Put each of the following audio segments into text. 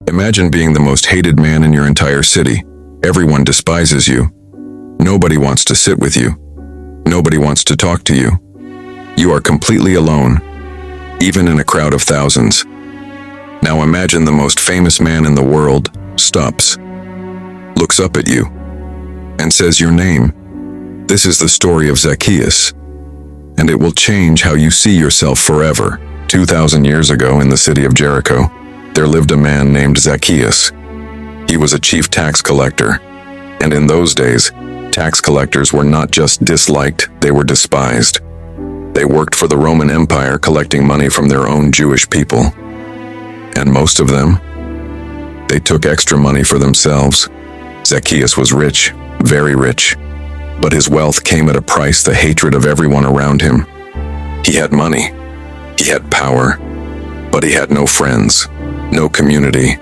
Imagine being the most hated man in your entire city. Everyone despises you. Nobody wants to sit with you. Nobody wants to talk to you. You are completely alone, even in a crowd of thousands. Now imagine the most famous man in the world stops, looks up at you, and says your name. This is the story of Zacchaeus, and it will change how you see yourself forever. 2,000 years ago in the city of Jericho, there lived a man named Zacchaeus. He was a chief tax collector, and in those days, tax collectors were not just disliked, they were despised. They worked for the Roman Empire, collecting money from their own Jewish people. And most of them, they took extra money for themselves. Zacchaeus was rich, very rich, but his wealth came at a price: the hatred of everyone around him. He had money, he had power, but he had no friends, no community,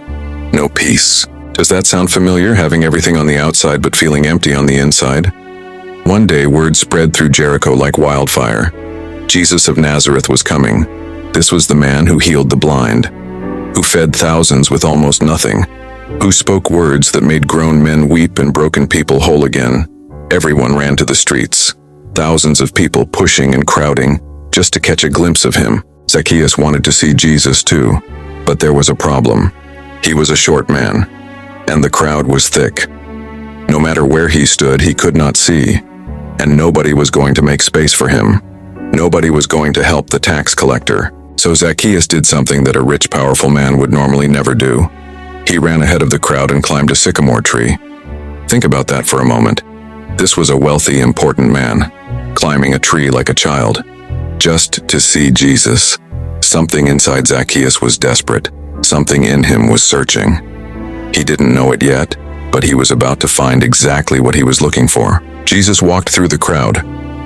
no peace. Does that sound familiar, having everything on the outside but feeling empty on the inside? One day, word spread through Jericho like wildfire. Jesus of Nazareth was coming. This was the man who healed the blind, who fed thousands with almost nothing, who spoke words that made grown men weep and broken people whole again. Everyone ran to the streets, thousands of people pushing and crowding just to catch a glimpse of him. Zacchaeus wanted to see Jesus too, but there was a problem. He was a short man, and the crowd was thick. No matter where he stood, he could not see, and nobody was going to make space for him. Nobody was going to help the tax collector. So Zacchaeus did something that a rich, powerful man would normally never do. He ran ahead of the crowd and climbed a sycamore tree. Think about that for a moment. This was a wealthy, important man, climbing a tree like a child, just to see Jesus. Something inside Zacchaeus was desperate. Something in him was searching. He didn't know it yet, but he was about to find exactly what he was looking for. Jesus walked through the crowd,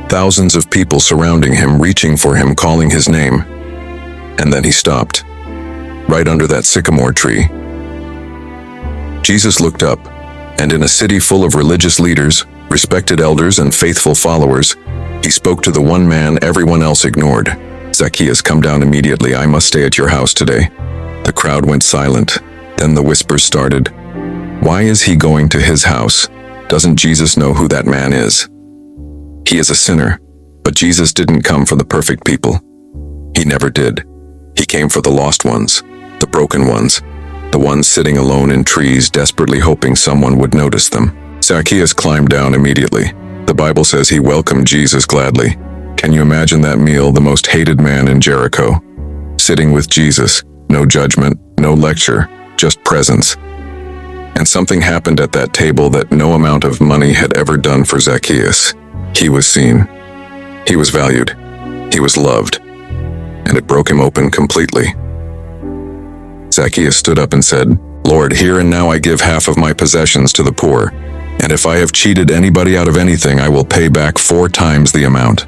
thousands of people surrounding him, reaching for him, calling his name. And then he stopped, right under that sycamore tree. Jesus looked up, and in a city full of religious leaders, respected elders, and faithful followers, he spoke to the one man everyone else ignored. "Zacchaeus, come down immediately. I must stay at your house today." The crowd went silent. Then the whispers started. Why is he going to his house? Doesn't Jesus know who that man is? He is a sinner, but Jesus didn't come for the perfect people. He never did. He came for the lost ones, the broken ones, the ones sitting alone in trees, desperately hoping someone would notice them. Zacchaeus climbed down immediately. The Bible says he welcomed Jesus gladly. Can you imagine that meal? The most hated man in Jericho, sitting with Jesus. No judgment, no lecture, just presence. And something happened at that table that no amount of money had ever done for Zacchaeus. He was seen. He was valued. He was loved. And it broke him open completely. Zacchaeus stood up and said, "Lord, here and now I give half of my possessions to the poor, and if I have cheated anybody out of anything, I will pay back 4 times the amount."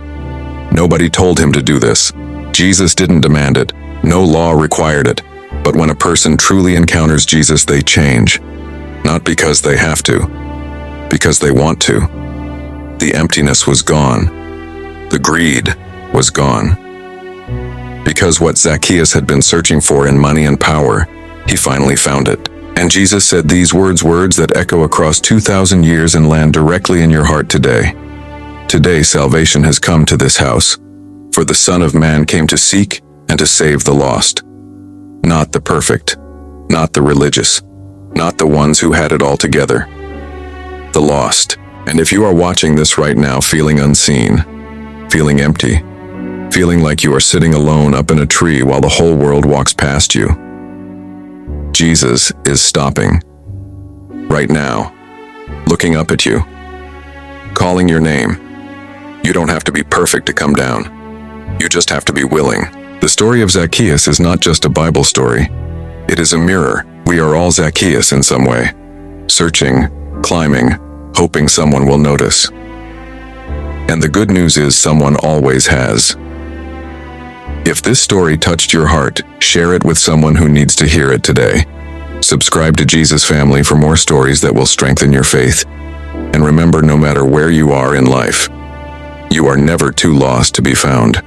Nobody told him to do this. Jesus didn't demand it. No law required it. But when a person truly encounters Jesus, they change. Not because they have to, because they want to. The emptiness was gone. The greed was gone. Because what Zacchaeus had been searching for in money and power, he finally found it. And Jesus said these words that echo across 2,000 years and land directly in your heart today. Today salvation has come to this house, for the Son of Man came to seek and to save the lost. Not the perfect, not the religious, not the ones who had it all together. The lost. And if you are watching this right now feeling unseen, feeling empty, feeling like you are sitting alone up in a tree while the whole world walks past you, Jesus is stopping. Right now, looking up at you, calling your name. You don't have to be perfect to come down. You just have to be willing. The story of Zacchaeus is not just a Bible story. It is a mirror. We are all Zacchaeus in some way. Searching, climbing, hoping someone will notice. And the good news is someone always has. If this story touched your heart, share it with someone who needs to hear it today. Subscribe to Jesus Family for more stories that will strengthen your faith. And remember, no matter where you are in life, you are never too lost to be found.